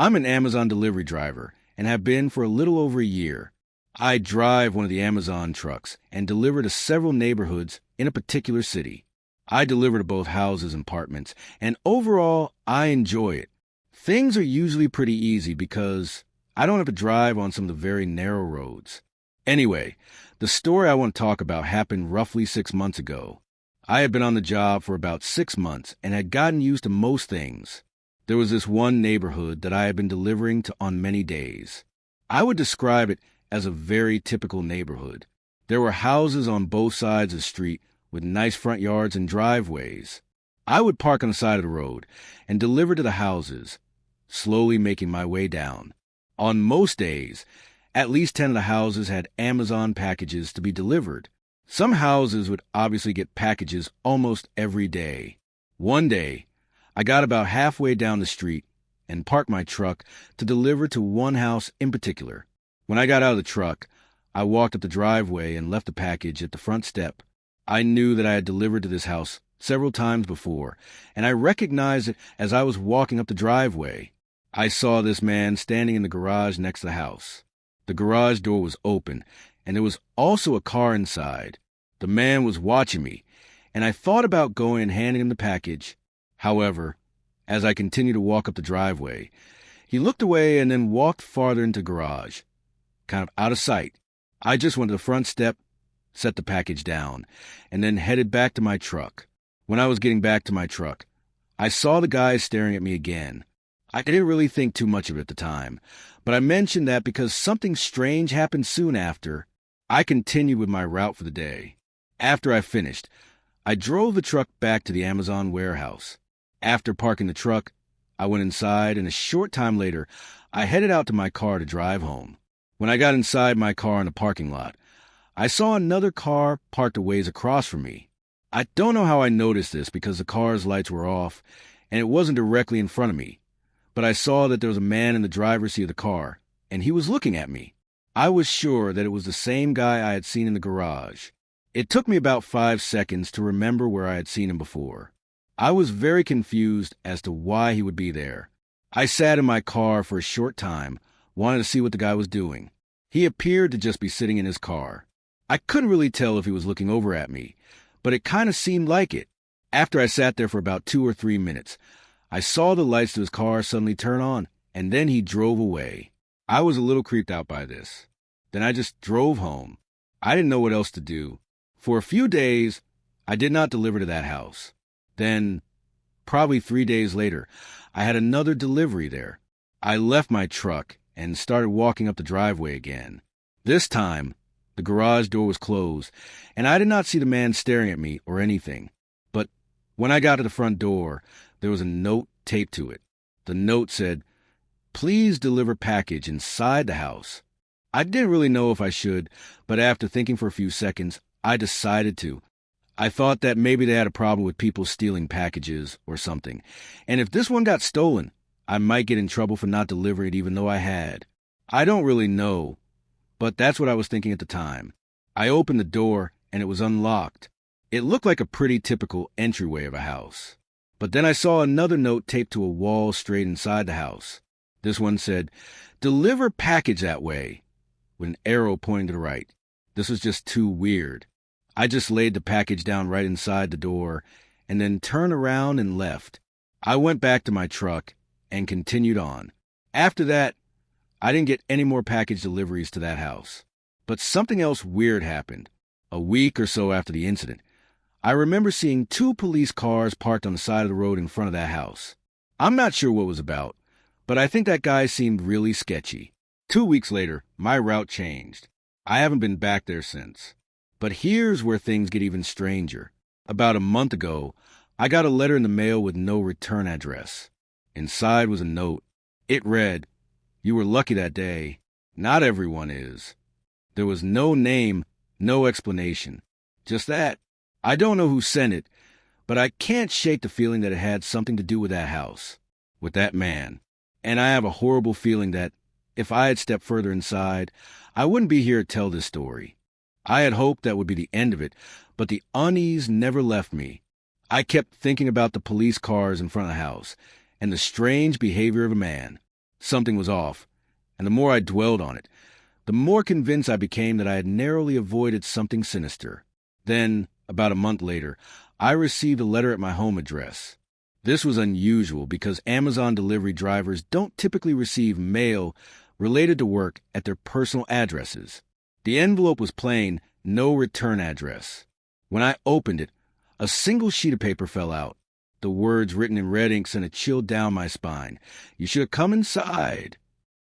I'm an Amazon delivery driver and have been for a little over a year. I drive one of the Amazon trucks and deliver to several neighborhoods in a particular city. I deliver to both houses and apartments, and overall, I enjoy it. Things are usually pretty easy because I don't have to drive on some of the very narrow roads. Anyway, the story I want to talk about happened roughly 6 months ago. I had been on the job for about 6 months and had gotten used to most things. There was this one neighborhood that I had been delivering to on many days. I would describe it as a very typical neighborhood. There were houses on both sides of the street with nice front yards and driveways. I would park on the side of the road and deliver to the houses, slowly making my way down. On most days, at least 10 of the houses had Amazon packages to be delivered. Some houses would obviously get packages almost every day. One day, I got about halfway down the street and parked my truck to deliver to one house in particular. When I got out of the truck, I walked up the driveway and left the package at the front step. I knew that I had delivered to this house several times before, and I recognized it as I was walking up the driveway. I saw this man standing in the garage next to the house. The garage door was open, and there was also a car inside. The man was watching me, and I thought about going and handing him the package. However, as I continued to walk up the driveway, he looked away and then walked farther into the garage, kind of out of sight. I just went to the front step, set the package down, and then headed back to my truck. When I was getting back to my truck, I saw the guy staring at me again. I didn't really think too much of it at the time, but I mentioned that because something strange happened soon after. I continued with my route for the day. After I finished, I drove the truck back to the Amazon warehouse. After parking the truck, I went inside, and a short time later, I headed out to my car to drive home. When I got inside my car in the parking lot, I saw another car parked a ways across from me. I don't know how I noticed this because the car's lights were off, and it wasn't directly in front of me. But I saw that there was a man in the driver's seat of the car, and he was looking at me. I was sure that it was the same guy I had seen in the garage. It took me about 5 seconds to remember where I had seen him before. I was very confused as to why he would be there. I sat in my car for a short time, wanting to see what the guy was doing. He appeared to just be sitting in his car. I couldn't really tell if he was looking over at me, but it kind of seemed like it. After I sat there for about 2 or 3 minutes, I saw the lights of his car suddenly turn on, and then he drove away. I was a little creeped out by this. Then I just drove home. I didn't know what else to do. For a few days, I did not deliver to that house. Then, probably 3 days later, I had another delivery there. I left my truck and started walking up the driveway again. This time, the garage door was closed, and I did not see the man staring at me or anything. But when I got to the front door, there was a note taped to it. The note said, "Please deliver package inside the house." I didn't really know if I should, but after thinking for a few seconds, I decided to. I thought that maybe they had a problem with people stealing packages or something, and if this one got stolen, I might get in trouble for not delivering it even though I had. I don't really know, but that's what I was thinking at the time. I opened the door, and it was unlocked. It looked like a pretty typical entryway of a house. But then I saw another note taped to a wall straight inside the house. This one said, "Deliver package that way," with an arrow pointing to the right. This was just too weird. I just laid the package down right inside the door and then turned around and left. I went back to my truck and continued on. After that, I didn't get any more package deliveries to that house. But something else weird happened. A week or so after the incident, I remember seeing 2 police cars parked on the side of the road in front of that house. I'm not sure what it was about, but I think that guy seemed really sketchy. 2 weeks later, my route changed. I haven't been back there since. But here's where things get even stranger. About a month ago, I got a letter in the mail with no return address. Inside was a note. It read, "You were lucky that day. Not everyone is." There was no name, no explanation. Just that. I don't know who sent it, but I can't shake the feeling that it had something to do with that house, with that man. And I have a horrible feeling that if I had stepped further inside, I wouldn't be here to tell this story. I had hoped that would be the end of it, but the unease never left me. I kept thinking about the police cars in front of the house and the strange behavior of a man. Something was off, and the more I dwelled on it, the more convinced I became that I had narrowly avoided something sinister. Then, about a month later, I received a letter at my home address. This was unusual because Amazon delivery drivers don't typically receive mail related to work at their personal addresses. The envelope was plain, no return address. When I opened it, a single sheet of paper fell out. The words written in red ink sent a chill down my spine. "You should have come inside."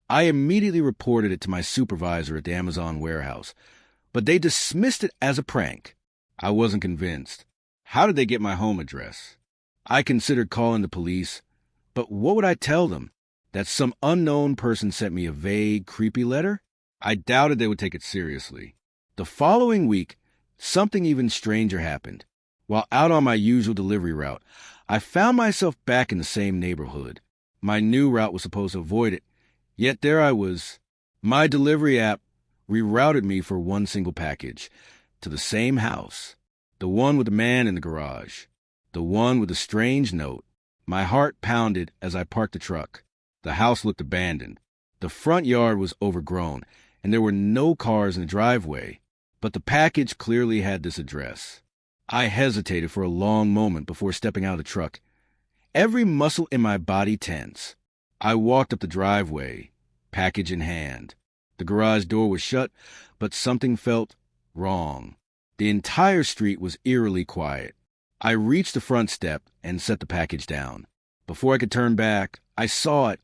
I immediately reported it to my supervisor at the Amazon warehouse, but they dismissed it as a prank. I wasn't convinced. How did they get my home address? I considered calling the police, but what would I tell them? That some unknown person sent me a vague, creepy letter? I doubted they would take it seriously. The following week, something even stranger happened. While out on my usual delivery route, I found myself back in the same neighborhood. My new route was supposed to avoid it, yet there I was. My delivery app rerouted me for one single package, to the same house, the one with the man in the garage, the one with the strange note. My heart pounded as I parked the truck. The house looked abandoned. The front yard was overgrown, and there were no cars in the driveway, but the package clearly had this address. I hesitated for a long moment before stepping out of the truck, every muscle in my body tense. I walked up the driveway, package in hand. The garage door was shut, but something felt wrong. The entire street was eerily quiet. I reached the front step and set the package down. Before I could turn back, I saw it,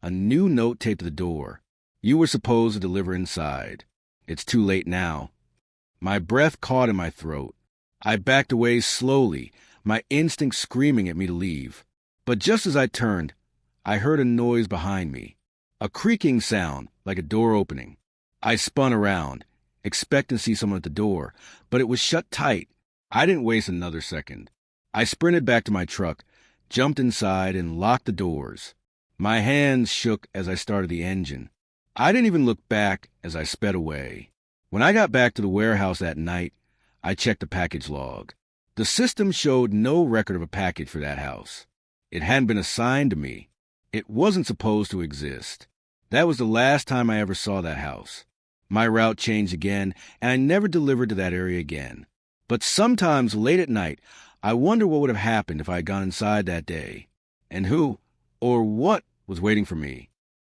a new note taped to the door. "You were supposed to deliver inside. It's too late now." My breath caught in my throat. I backed away slowly, my instinct screaming at me to leave. But just as I turned, I heard a noise behind me, a creaking sound like a door opening. I spun around, expecting to see someone at the door, but it was shut tight. I didn't waste another second. I sprinted back to my truck, jumped inside, and locked the doors. My hands shook as I started the engine. I didn't even look back as I sped away. When I got back to the warehouse that night, I checked the package log. The system showed no record of a package for that house. It hadn't been assigned to me. It wasn't supposed to exist. That was the last time I ever saw that house. My route changed again, and I never delivered to that area again. But sometimes late at night, I wonder what would have happened if I had gone inside that day, and who or what was waiting for me.